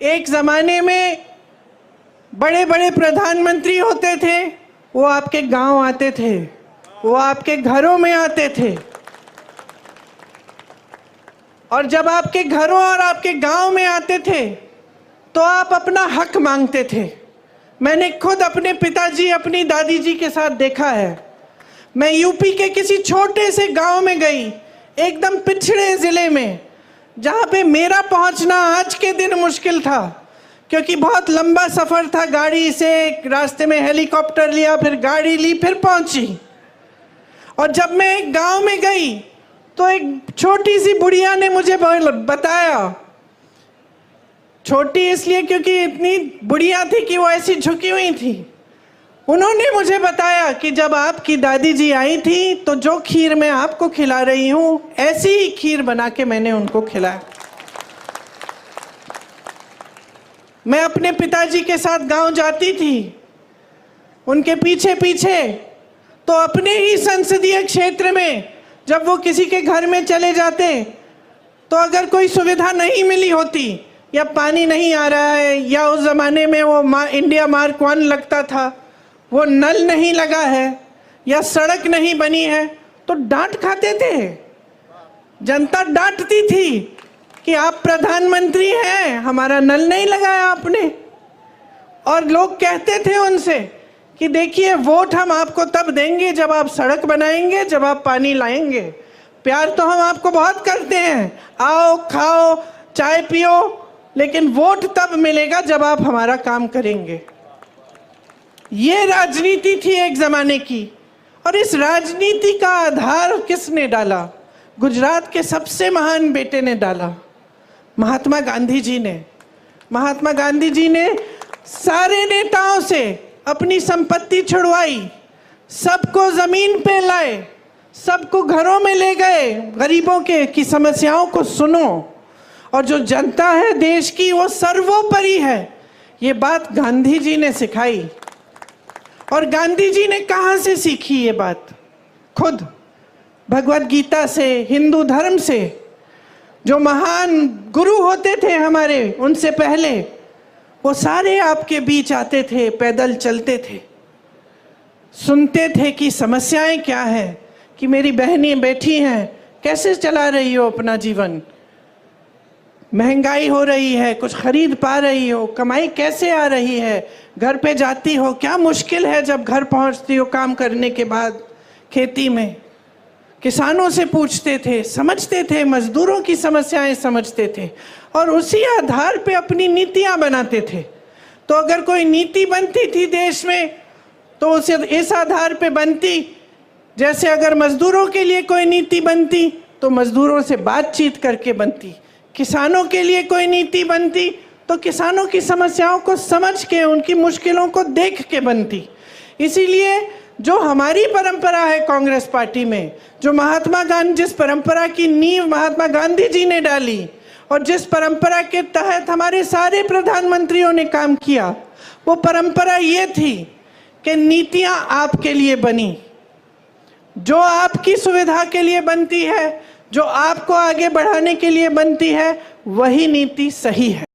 एक ज़माने में बड़े बड़े प्रधानमंत्री होते थे, वो आपके गांव आते थे, वो आपके घरों में आते थे, और जब आपके घरों और आपके गांव में आते थे तो आप अपना हक मांगते थे। मैंने खुद अपने पिताजी, अपनी दादी जी के साथ देखा है। मैं यूपी के किसी छोटे से गांव में गई, एकदम पिछड़े ज़िले में, जहाँ पे मेरा पहुँचना आज के दिन मुश्किल था, क्योंकि बहुत लंबा सफ़र था गाड़ी से। रास्ते में हेलीकॉप्टर लिया, फिर गाड़ी ली, फिर पहुँची। और जब मैं एक गांव में गई तो एक छोटी सी बुढ़िया ने मुझे बताया, छोटी इसलिए क्योंकि इतनी बुढ़िया थी कि वो ऐसी झुकी हुई थी। उन्होंने मुझे बताया कि जब आपकी दादी जी आई थी तो जो खीर मैं आपको खिला रही हूँ, ऐसी ही खीर बना के मैंने उनको खिलाया। मैं अपने पिताजी के साथ गांव जाती थी, उनके पीछे पीछे, तो अपने ही संसदीय क्षेत्र में जब वो किसी के घर में चले जाते तो अगर कोई सुविधा नहीं मिली होती, या पानी नहीं आ रहा है, या उस ज़माने में वो इंडिया मार्क 1 लगता था, वो नल नहीं लगा है, या सड़क नहीं बनी है, तो डांट खाते थे। जनता डांटती थी कि आप प्रधानमंत्री हैं, हमारा नल नहीं लगाया आपने। और लोग कहते थे उनसे कि देखिए, वोट हम आपको तब देंगे जब आप सड़क बनाएंगे, जब आप पानी लाएंगे। प्यार तो हम आपको बहुत करते हैं, आओ खाओ चाय पियो, लेकिन वोट तब मिलेगा जब आप हमारा काम करेंगे। ये राजनीति थी एक ज़माने की। और इस राजनीति का आधार किसने डाला? गुजरात के सबसे महान बेटे ने डाला, महात्मा गांधी जी ने। महात्मा गांधी जी ने सारे नेताओं से अपनी संपत्ति छुड़वाई, सबको ज़मीन पे लाए, सबको घरों में ले गए, गरीबों के की समस्याओं को सुनो, और जो जनता है देश की वो सर्वोपरि है। ये बात गांधी जी ने सिखाई। और गांधी जी ने कहाँ से सीखी ये बात? खुद भगवत गीता से, हिंदू धर्म से। जो महान गुरु होते थे हमारे, उनसे पहले, वो सारे आपके बीच आते थे, पैदल चलते थे, सुनते थे कि समस्याएं क्या हैं, कि मेरी बहनें बैठी हैं, कैसे चला रही हो अपना जीवन, महंगाई हो रही है, कुछ खरीद पा रही हो, कमाई कैसे आ रही है, घर पे जाती हो, क्या मुश्किल है जब घर पहुंचती हो काम करने के बाद खेती में। किसानों से पूछते थे, समझते थे, मजदूरों की समस्याएं समझते थे, और उसी आधार पे अपनी नीतियां बनाते थे। तो अगर कोई नीति बनती थी देश में तो उसे इस आधार पे बनती, जैसे अगर मजदूरों के लिए कोई नीति बनती तो मजदूरों से बातचीत करके बनती, किसानों के लिए कोई नीति बनती तो किसानों की समस्याओं को समझ के, उनकी मुश्किलों को देख के बनती। इसीलिए जो हमारी परंपरा है कांग्रेस पार्टी में, जो महात्मा गांधी, जिस परंपरा की नींव महात्मा गांधी जी ने डाली और जिस परंपरा के तहत हमारे सारे प्रधानमंत्रियों ने काम किया, वो परंपरा ये थी कि नीतियां आपके लिए बनी, जो आपकी सुविधा के लिए बनती है, जो आपको आगे बढ़ाने के लिए बनती है, वही नीति सही है।